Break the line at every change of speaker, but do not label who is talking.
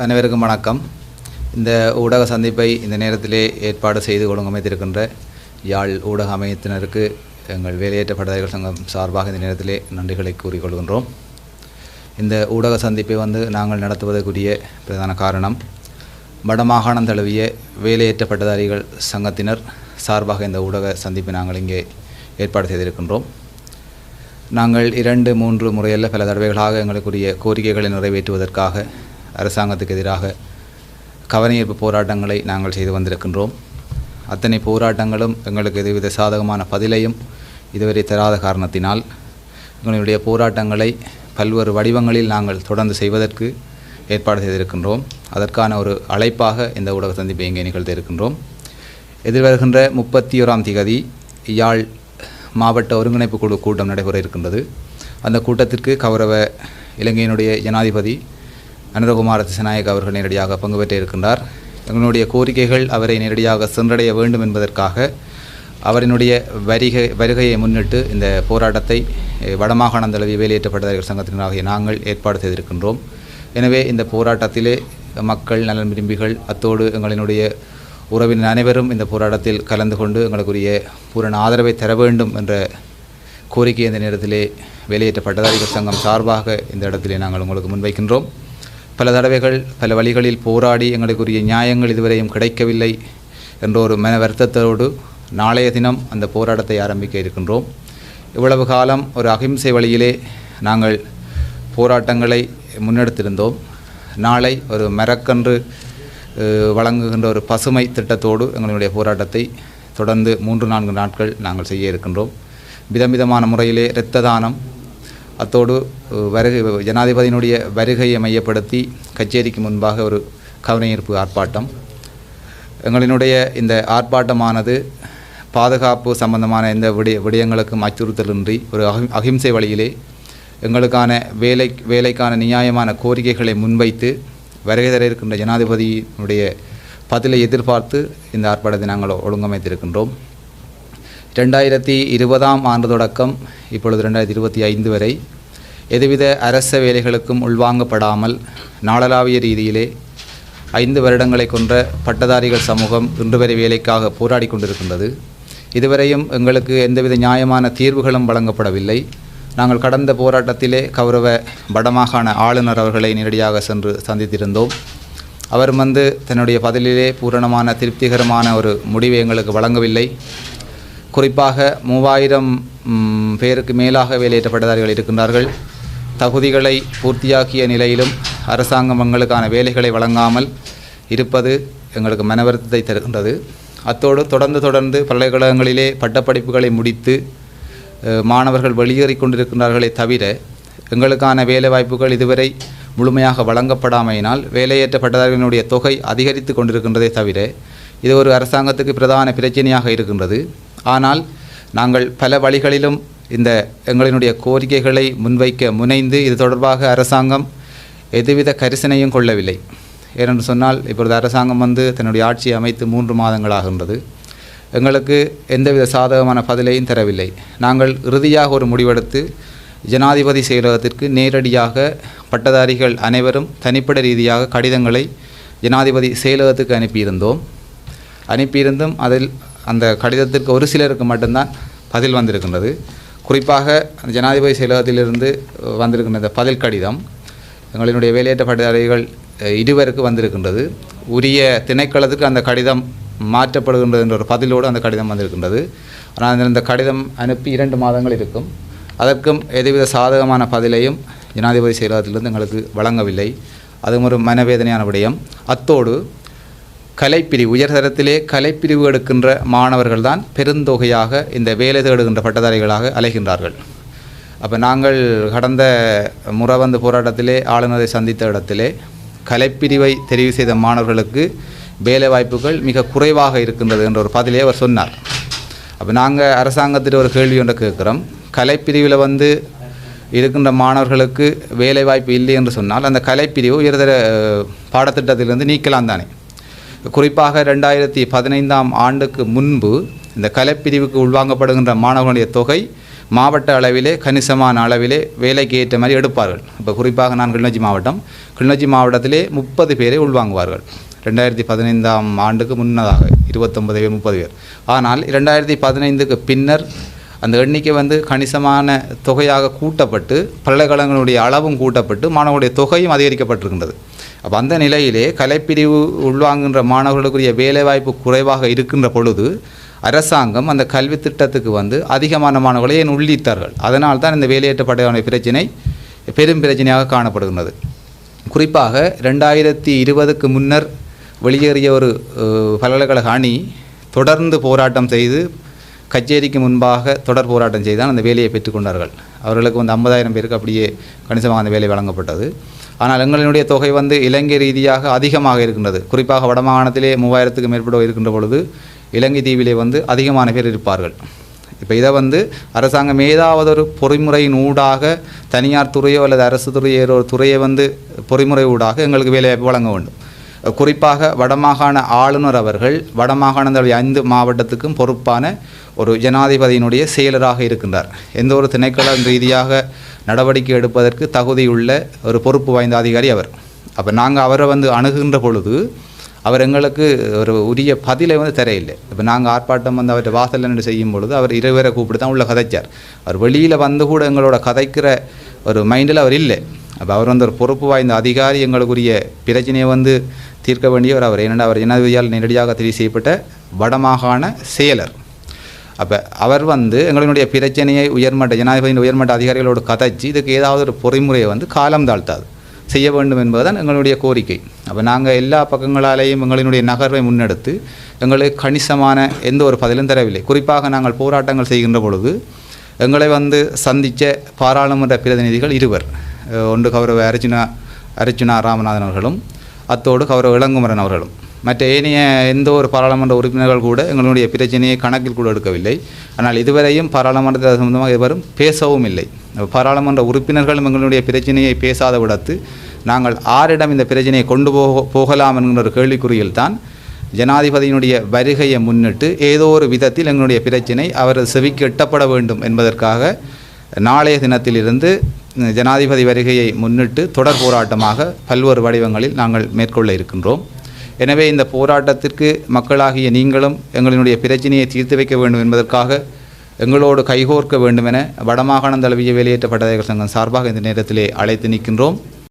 அனைவருக்கும் வணக்கம். இந்த ஊடக சந்திப்பை இந்த நேரத்திலே ஏற்பாடு செய்து ஒழுங்கமைத்திருக்கின்ற யாழ் ஊடக அமையத்தினருக்கு எங்கள் வேலையேற்ற பட்டதாரிகள் சங்கம் சார்பாக இந்த நேரத்திலே நன்றிகளை கூறிக்கொள்கின்றோம். இந்த ஊடக சந்திப்பை நாங்கள் நடத்துவதற்குரிய பிரதான காரணம், வடமாகாணம் தழுவிய வேலையேற்ற பட்டதாரிகள் சங்கத்தினர் சார்பாக இந்த ஊடக சந்திப்பை நாங்கள் இங்கே ஏற்பாடு செய்திருக்கின்றோம். நாங்கள் 2-3 முறையல்ல பல தடவைகளாக எங்களுக்குரிய கோரிக்கைகளை நிறைவேற்றுவதற்காக அரசாங்கத்துக்கு எதிராக கவனஈர்ப்பு போராட்டங்களை நாங்கள் செய்து வந்திருக்கின்றோம். அத்தனை போராட்டங்களும் எங்களுக்கு எதுவித சாதகமான பதிலையும் இதுவரை தராத காரணத்தினால் எங்களுடைய போராட்டங்களை பல்வேறு வடிவங்களில் நாங்கள் தொடர்ந்து செய்வதற்கு ஏற்பாடு செய்திருக்கின்றோம். அதற்கான ஒரு அழைப்பாக இந்த ஊடக சந்திப்பை இங்கே நிகழ்த்த இருக்கின்றோம். எதிர்வருகின்ற 31ஆம் தேதி யாழ் மாவட்ட ஒருங்கிணைப்பு குழு கூட்டம் நடைபெற இருக்கின்றது. அந்த கூட்டத்திற்கு கௌரவ இலங்கையினுடைய ஜனாதிபதி அனுரகுமார திசாநாயக்க அவர்கள் நேரடியாக பங்கு பெற்று இருக்கின்றார். எங்களுடைய கோரிக்கைகள் அவரை நேரடியாக சென்றடைய வேண்டும் என்பதற்காக அவரினுடைய வருகையை முன்னிட்டு இந்த போராட்டத்தை வடமாகாணம் தழுவிய வேலையேற்ற பட்டதாரிகள் சங்கத்தினராகிய நாங்கள் ஏற்பாடு செய்திருக்கின்றோம். எனவே இந்த போராட்டத்திலே மக்கள் நலன் விரும்பிகள் அத்தோடு எங்களினுடைய உறவினர் அனைவரும் இந்த போராட்டத்தில் கலந்து கொண்டு எங்களுக்குரிய பூரண ஆதரவை தர வேண்டும் என்ற கோரிக்கை இந்த நேரத்திலே வேலையேற்ற பட்டதாரிகள் சங்கம் சார்பாக இந்த இடத்திலே நாங்கள் உங்களுக்கு முன்வைக்கின்றோம். பல தடவைகள் பல வழிகளில் போராடி எங்களுக்குரிய நியாயங்கள் இதுவரையும் கிடைக்கவில்லை என்ற ஒரு மன வருத்தத்தோடு நாளைய தினம் அந்த போராட்டத்தை ஆரம்பிக்க இருக்கின்றோம். இவ்வளவு காலம் ஒரு அகிம்சை வழியிலே நாங்கள் போராட்டங்களை முன்னெடுத்திருந்தோம். நாளை ஒரு மரக்கன்று வழங்குகின்ற ஒரு பசுமை திட்டத்தோடு எங்களுடைய போராட்டத்தை தொடர்ந்து 3-4 நாட்கள் நாங்கள் செய்ய இருக்கின்றோம். விதவிதமான முறையிலே இரத்த தானம், அத்தோடு ஜனாதிபதியினுடைய வருகையை மையப்படுத்தி கச்சேரிக்கு முன்பாக ஒரு கவனஈர்ப்பு ஆர்ப்பாட்டம். எங்களினுடைய இந்த ஆர்ப்பாட்டமானது பாதுகாப்பு சம்பந்தமான எந்த விடயங்களுக்கும் அச்சுறுத்தலின்றி ஒரு அகிம்சை வழியிலே எங்களுக்கான வேலைக்கான நியாயமான கோரிக்கைகளை முன்வைத்து வருகை தர இருக்கின்ற ஜனாதிபதியினுடைய பதிலை எதிர்பார்த்து இந்த ஆர்ப்பாட்டத்தை நாங்கள் ஒழுங்கமைத்திருக்கின்றோம். 2020ஆம் ஆண்டு தொடக்கம் இப்பொழுது 2025 வரை எதுவித அரச வேலைகளுக்கும் உள்வாங்கப்படாமல் நாளளாவிய ரீதியிலே 5 வருடங்களை கொண்ட பட்டதாரிகள் சமூகம் இன்று வரை வேலைக்காக போராடி கொண்டிருக்கின்றது. இதுவரையும் எங்களுக்கு எந்தவித நியாயமான தீர்வுகளும் வழங்கப்படவில்லை. நாங்கள் கடந்த போராட்டத்திலே கௌரவ வடமாகாண ஆளுநர் அவர்களை நேரடியாக சென்று சந்தித்திருந்தோம். அவர் தன்னுடைய பதிலிலே பூரணமான திருப்திகரமான ஒரு முடிவை எங்களுக்கு வழங்கவில்லை. குறிப்பாக 3000 பேருக்கு மேலாக வேலையேற்ற பட்டதாரிகள் இருக்கின்றார்கள். தகுதிகளை பூர்த்தியாக்கிய நிலையிலும் அரசாங்கம் எங்களுக்கான வேலைகளை வழங்காமல் இருப்பது எங்களுக்கு மனவருத்தத்தை தருகின்றது. அத்தோடு தொடர்ந்து பல்கலைக்கழகங்களிலே பட்டப்படிப்புகளை முடித்து மாணவர்கள் வெளியேறி கொண்டிருக்கின்றார்களே தவிர எங்களுக்கான வேலைவாய்ப்புகள் இதுவரை முழுமையாக வழங்கப்படாமையினால் வேலையேற்ற பட்டதாரிகளுடைய தொகை அதிகரித்து கொண்டிருக்கின்றதே தவிர இது ஒரு அரசாங்கத்துக்கு பிரதான பிரச்சனையாக இருக்கின்றது. ஆனால் நாங்கள் பல வழிகளிலும் இந்த எங்களினுடைய கோரிக்கைகளை முன்வைக்க முனைந்து இது தொடர்பாக அரசாங்கம் எதுவித கரிசனையும் கொள்ளவில்லை. ஏனென்று சொன்னால் இப்பொழுது அரசாங்கம் தன்னுடைய ஆட்சியை அமைத்து 3 மாதங்களாகின்றது. எங்களுக்கு எந்தவித சாதகமான பதிலையும் தரவில்லை. நாங்கள் இறுதியாக ஒரு முடிவெடுத்து ஜனாதிபதி செயலகத்திற்கு நேரடியாக பட்டதாரிகள் அனைவரும் தனிப்பட்ட ரீதியாக கடிதங்களை ஜனாதிபதி செயலகத்துக்கு அனுப்பியிருந்தும் அதில் அந்த கடிதத்திற்கு ஒரு சிலருக்கு மட்டும்தான் பதில் வந்திருக்கின்றது. குறிப்பாக ஜனாதிபதி செயலகத்திலிருந்து வந்திருக்கின்ற இந்த பதில் கடிதம் எங்களினுடைய வேலையேற்ற பட்டதாரிகள் 2 பேருக்கு வந்திருக்கின்றது. உரிய திணைக்களத்துக்கு அந்த கடிதம் மாற்றப்படுகின்றது என்ற ஒரு பதிலோடு அந்த கடிதம் வந்திருக்கின்றது. ஆனால் இந்த கடிதம் அனுப்பி 2 மாதங்கள் இருக்கும். அதற்கும் எதுவித சாதகமான பதிலையும் ஜனாதிபதி செயலகத்திலிருந்து எங்களுக்கு வழங்கவில்லை. அதுவும் ஒரு மனவேதனையான விடயம். அத்தோடு கலைப்பிரிவு உயர்தரத்திலே கலைப்பிரிவு எடுக்கின்ற மாணவர்கள் தான் பெருந்தொகையாக இந்த வேலை தேடுகின்ற பட்டதாரிகளாக அலைகின்றார்கள். அப்போ நாங்கள் கடந்த முறை போராட்டத்திலே ஆளுநரை சந்தித்த இடத்திலே கலைப்பிரிவை தெரிவு செய்த மாணவர்களுக்கு வேலை வாய்ப்புகள் மிக குறைவாக இருக்கின்றது என்ற ஒரு பதிலே அவர் சொன்னார். அப்போ நாங்கள் அரசாங்கத்தில் ஒரு கேள்வி ஒன்று கேட்குறோம். கலைப்பிரிவில் இருக்கின்ற மாணவர்களுக்கு வேலை வாய்ப்பு இல்லை என்று சொன்னால் அந்த கலைப்பிரிவு உயர்தர பாடத்திட்டத்திலிருந்து நீக்கலாம் தானே? குறிப்பாக 2015ஆம் ஆண்டுக்கு முன்பு இந்த கலைப்பிரிவுக்கு உள்வாங்கப்படுகின்ற மாணவர்களுடைய தொகை மாவட்ட அளவிலே கணிசமான அளவிலே வேலைக்கு ஏற்ற மாதிரி எடுப்பார்கள். இப்போ குறிப்பாக நான் கிளிநொச்சி மாவட்டத்திலே 30 பேரை உள்வாங்குவார்கள். 2015ஆம் ஆண்டுக்கு முன்னதாக 29 பேர் 30 பேர். ஆனால் 2015க்கு பின்னர் அந்த எண்ணிக்கை கணிசமான தொகையாக கூட்டப்பட்டு பல்கலைக்கழகங்களுடைய அளவும் கூட்டப்பட்டு மாணவர்களுடைய தொகையும் அதிகரிக்கப்பட்டிருக்கின்றது. அப்போ அந்த நிலையிலே கலைப்பிரிவு உள்வாங்குகின்ற மாணவர்களுக்குரிய வேலைவாய்ப்பு குறைவாக இருக்கின்ற பொழுது அரசாங்கம் அந்த கல்வி திட்டத்துக்கு அதிகமான மாணவர்களை ஏன் உள்ளிட்டார்கள். அதனால் தான் இந்த வேலையேற்ற படையான பிரச்சினை பெரும் பிரச்சனையாக காணப்படுகின்றது. குறிப்பாக 2020க்கு முன்னர் வெளியேறிய ஒரு பல்கலைக்கழக அணி தொடர்ந்து போராட்டம் செய்து கச்சேரிக்கு முன்பாக தொடர் போராட்டம் செய்து தான் அந்த வேலையை பெற்றுக்கொண்டார்கள். அவர்களுக்கு 50,000 பேருக்கு அப்படியே கணிசமாக அந்த வேலை வழங்கப்பட்டது. ஆனால் எங்களினுடைய தொகை இலங்கை ரீதியாக அதிகமாக இருக்கின்றது. குறிப்பாக வடமாகாணத்திலே 3000க்கு மேற்பட்ட இருக்கின்ற பொழுது இலங்கை தீவிலே அதிகமான பேர் இருப்பார்கள். இப்போ இதை அரசாங்கம் ஏதாவது ஒரு பொறிமுறையின் ஊடாக தனியார் துறையோ அல்லது அரசு துறையோ ஒரு துறையை பொறிமுறை ஊடாக எங்களுக்கு வேலைவாய்ப்பு வழங்க வேண்டும். குறிப்பாக வடமாகாண ஆளுநர் அவர்கள் வடமாகாணங்களுடைய 5 மாவட்டத்துக்கும் பொறுப்பான ஒரு ஜனாதிபதியினுடைய செயலராக இருக்கின்றார். எந்த ஒரு திணைக்கள ரீதியாக நடவடிக்கை எடுப்பதற்கு தகுதியுள்ள ஒரு பொறுப்பு வாய்ந்த அதிகாரி அவர். அப்போ நாங்கள் அவரை அணுகுகின்ற பொழுது அவர் எங்களுக்கு ஒரு உரிய பதிலை தரையில்லை. இப்போ நாங்கள் ஆர்ப்பாட்டம் அவர்கிட்ட வாசல் நின்று செய்யும் பொழுது அவர் 2 பேரை கூப்பிட்டு தான் உள்ள கதைச்சார். அவர் வெளியில் கூட எங்களோட கதைக்கிற ஒரு மைண்டில் அவர் இல்லை. அப்போ அவர் ஒரு பொறுப்பு வாய்ந்த அதிகாரி, எங்களுக்குரிய பிரச்சனையை தீர்க்க வேண்டியவர் அவர். ஏனென்றால் அவர் ஜனாதிபதியால் நேரடியாக தெரிவு செய்யப்பட்ட வடமாகாண செயலர். அப்போ அவர் எங்களுடைய பிரச்சனையை ஜனாதிபதியின் உயர்மட்ட அதிகாரிகளோடு கதைச்சு இதுக்கு ஏதாவது ஒரு பொறிமுறையை காலம் தாழ்த்தாது செய்ய வேண்டும் என்பதுதான் எங்களுடைய கோரிக்கை. அப்போ நாங்கள் எல்லா பக்கங்களாலேயும் எங்களினுடைய நகர்வை முன்னெடுத்து எங்களுக்கு கணிசமான எந்த ஒரு பதிலும் தரவில்லை. குறிப்பாக நாங்கள் போராட்டங்கள் செய்கின்ற பொழுது எங்களை சந்தித்த பாராளுமன்ற பிரதிநிதிகள் 2 ஒன்று கௌரவ அர்ச்சுனா ராமநாதன் அவர்களும் அத்தோடு கௌரவ இளங்குமரன் அவர்களும். மற்ற ஏனைய எந்த ஒரு பாராளுமன்ற உறுப்பினர்கள் கூட எங்களுடைய பிரச்சனையை கணக்கில் கூட எடுக்கவில்லை. ஆனால் இதுவரையும் பாராளுமன்றத்தில் சம்பந்தமாக எவரும் பேசவும் இல்லை. பாராளுமன்ற உறுப்பினர்களும் எங்களுடைய பிரச்சனையை பேசாத விடத்து நாங்கள் ஆரிடம் இந்த பிரச்சனையை கொண்டு போகலாம் என்கிற ஒரு கேள்விக்குறியில் தான் ஜனாதிபதியினுடைய வருகையை முன்னிட்டு ஏதோ ஒரு விதத்தில் எங்களுடைய பிரச்சனை அவர் செவிக்கு எட்டப்பட வேண்டும் என்பதற்காக நாளைய தினத்திலிருந்து ஜனாதிபதி வருகையை முன்னிட்டு தொடர் போராட்டமாக பல்வேறு வடிவங்களில் நாங்கள் மேற்கொள்ள இருக்கின்றோம். எனவே இந்த போராட்டத்திற்கு மக்களாகிய நீங்களும் எங்களினுடைய பிரச்சனையை தீர்த்து வைக்க வேண்டும் என்பதற்காக எங்களோடு கைகோர்க்க வேண்டும் என வடமாகாணம் தழுவிய வேலையேற்ற பட்டதாரிகள் சங்கம் சார்பாக இந்த நேரத்திலே அழைத்து நிற்கின்றோம்.